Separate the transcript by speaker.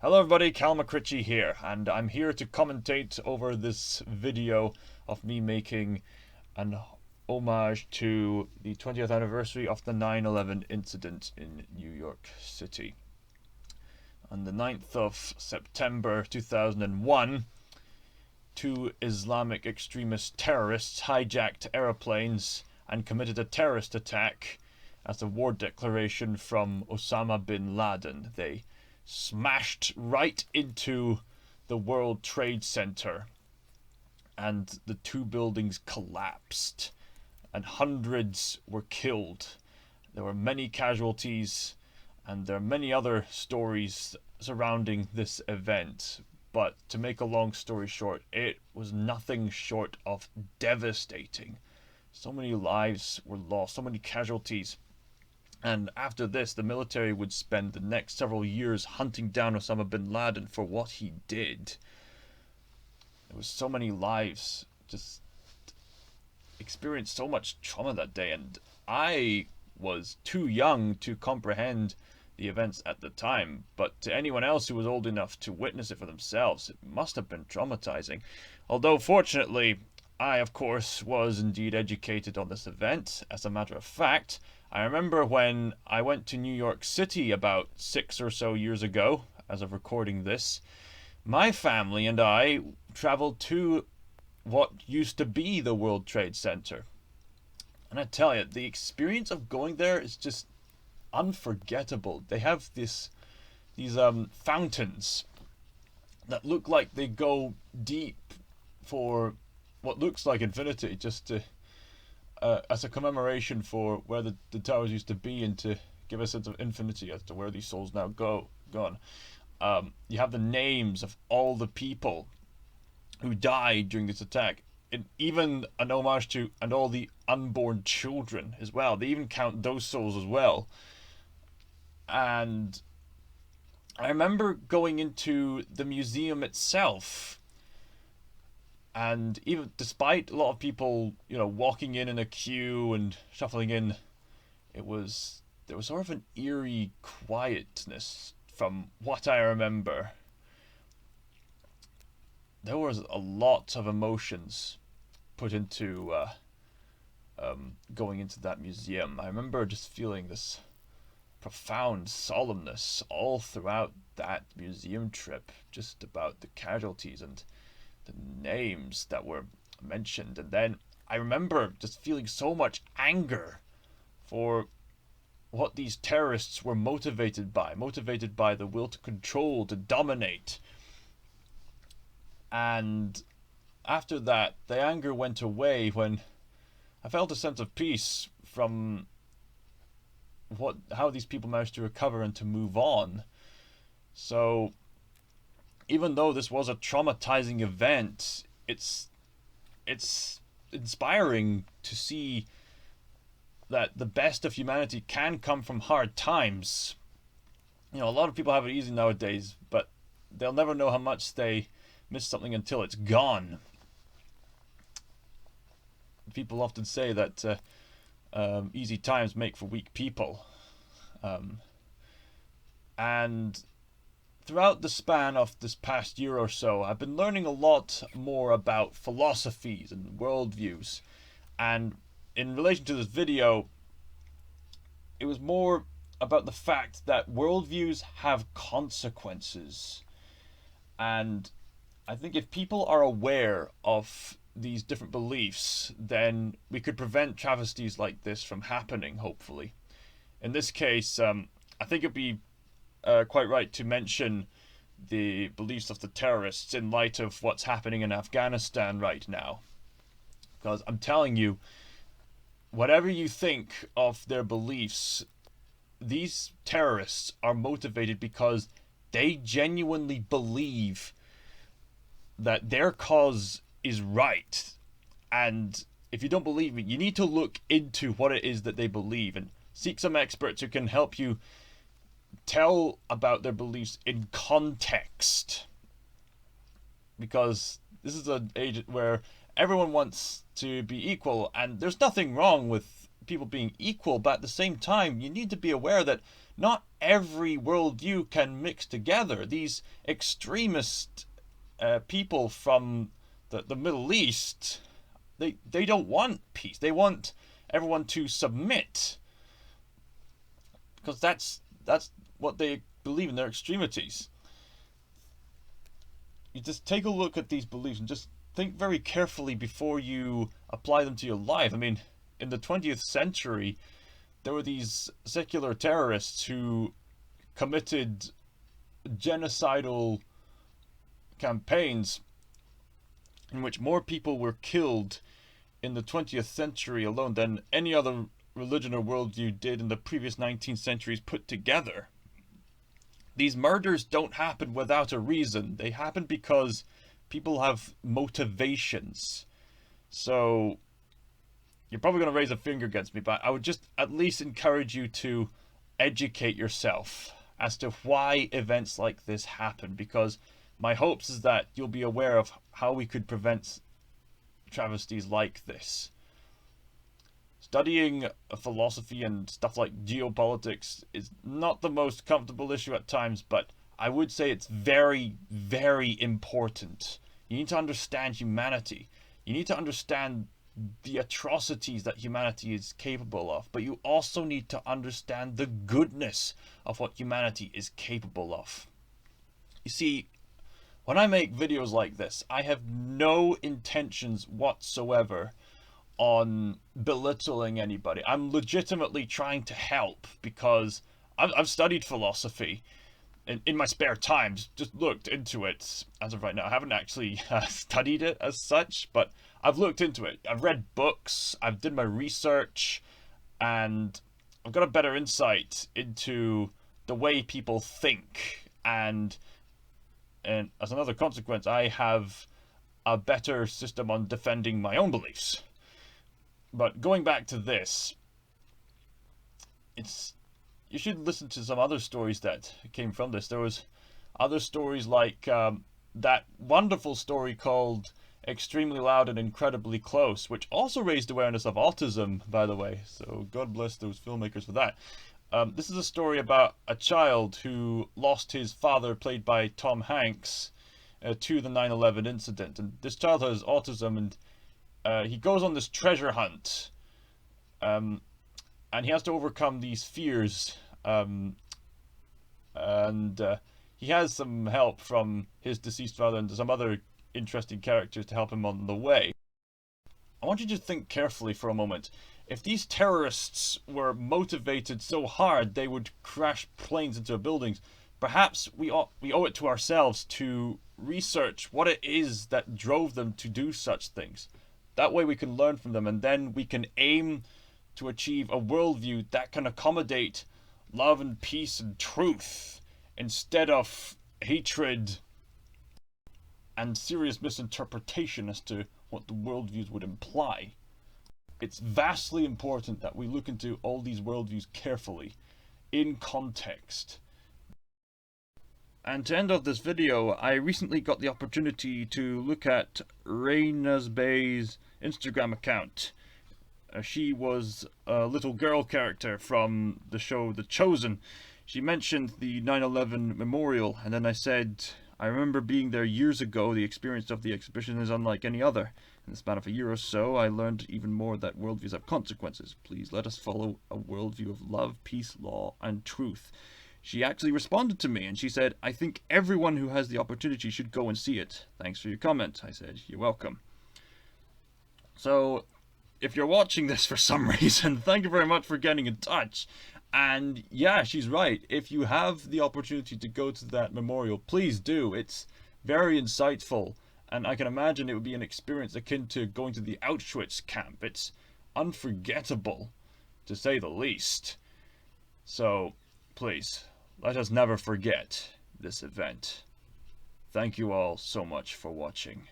Speaker 1: Hello everybody, Cal McCritchie here, and I'm here to commentate over this video of me making an homage to the 20th anniversary of the 9/11 incident in New York City. On the 9th of September 2001, two Islamic extremist terrorists hijacked aeroplanes and committed a terrorist attack as a war declaration from Osama bin Laden. They smashed right into the World Trade Center, and the two buildings collapsed, and hundreds were killed. There were many casualties, and there are many other stories surrounding this event. But to make a long story short, it was nothing short of devastating. So many lives were lost, so many casualties. And after this, the military would spend the next several years hunting down Osama bin Laden for what he did. There was so many lives just experienced so much trauma that day, and I was too young to comprehend the events at the time, but to anyone else who was old enough to witness it for themselves, it must have been traumatizing. Although fortunately, I of course was indeed educated on this event. As a matter of fact, I remember when I went to New York City about 6 or so years ago, as of recording this, my family and I traveled to what used to be the World Trade Center. And I tell you, the experience of going there is just unforgettable. They have these fountains that look like they go deep for what looks like infinity, just to as a commemoration for where the towers used to be, and to give a sense of infinity as to where these souls now gone. You have the names of all the people who died during this attack, and even an homage to and all the unborn children as well. They even count those souls as well. And I remember going into the museum itself, and even despite a lot of people, walking in a queue and shuffling in, there was sort of an eerie quietness from what I remember. There was a lot of emotions put into going into that museum. I remember just feeling this profound solemnness all throughout that museum trip, just about the casualties and the names that were mentioned. And then I remember just feeling so much anger for what these terrorists were motivated by the will to control, to dominate. And after that, the anger went away when I felt a sense of peace from how these people managed to recover and to move on. So even though this was a traumatizing event, it's inspiring to see that the best of humanity can come from hard times. A lot of people have it easy nowadays, but they'll never know how much they miss something until it's gone. People often say that easy times make for weak people. And throughout the span of this past year or so, I've been learning a lot more about philosophies and worldviews. And in relation to this video, it was more about the fact that worldviews have consequences. And I think if people are aware of these different beliefs, then we could prevent travesties like this from happening, hopefully. In this case, I think it'd be quite right to mention the beliefs of the terrorists in light of what's happening in Afghanistan right now. Because I'm telling you, whatever you think of their beliefs, these terrorists are motivated because they genuinely believe that their cause is right. And if you don't believe me, you need to look into what it is that they believe and seek some experts who can help you tell about their beliefs in context. Because this is an age where everyone wants to be equal, and there's nothing wrong with people being equal, but at the same time, you need to be aware that not every worldview can mix together. These extremist people from the Middle East, they don't want peace. They want everyone to submit, because that's what they believe in their extremities. You just take a look at these beliefs and just think very carefully before you apply them to your life. I mean, in the 20th century, there were these secular terrorists who committed genocidal campaigns in which more people were killed in the 20th century alone than any other religion or worldview did in the previous 19 centuries put together. These murders don't happen without a reason. They happen because people have motivations. So you're probably going to raise a finger against me, but I would just at least encourage you to educate yourself as to why events like this happen, because my hopes is that you'll be aware of how we could prevent travesties like this. Studying philosophy and stuff like geopolitics is not the most comfortable issue at times, but I would say it's very, very important. You need to understand humanity. You need to understand the atrocities that humanity is capable of, but you also need to understand the goodness of what humanity is capable of. You see, when I make videos like this, I have no intentions whatsoever on belittling anybody. I'm legitimately trying to help, because I've studied philosophy in my spare time, just looked into it as of right now. I haven't actually studied it as such, but I've looked into it. I've read books, I've did my research, and I've got a better insight into the way people think, and as another consequence, I have a better system on defending my own beliefs. But going back to this, you should listen to some other stories that came from this. There was other stories like that wonderful story called Extremely Loud and Incredibly Close, which also raised awareness of autism, by the way. So God bless those filmmakers for that. This is a story about a child who lost his father, played by Tom Hanks, to the 9/11 incident. And this child has autism, and he goes on this treasure hunt, and he has to overcome these fears, and he has some help from his deceased father and some other interesting characters to help him on the way. I want you to think carefully for a moment. If these terrorists were motivated so hard they would crash planes into buildings, perhaps we owe it to ourselves to research what it is that drove them to do such things. That way we can learn from them, and then we can aim to achieve a worldview that can accommodate love and peace and truth, instead of hatred and serious misinterpretation as to what the worldviews would imply. It's vastly important that we look into all these worldviews carefully, in context. And to end off this video, I recently got the opportunity to look at Reyna's Bay's Instagram account. She was a little girl character from the show The Chosen. She mentioned the 9/11 memorial, and then I said, I remember being there years ago. The experience of the exhibition is unlike any other. In the span of a year or so, I learned even more that worldviews have consequences. Please let us follow a worldview of love, peace, law, and truth. She actually responded to me, and she said, I think everyone who has the opportunity should go and see it. Thanks for your comment. I said, you're welcome. So, if you're watching this for some reason, thank you very much for getting in touch. And yeah, she's right. If you have the opportunity to go to that memorial, please do. It's very insightful. And I can imagine it would be an experience akin to going to the Auschwitz camp. It's unforgettable, to say the least. So, please, let us never forget this event. Thank you all so much for watching.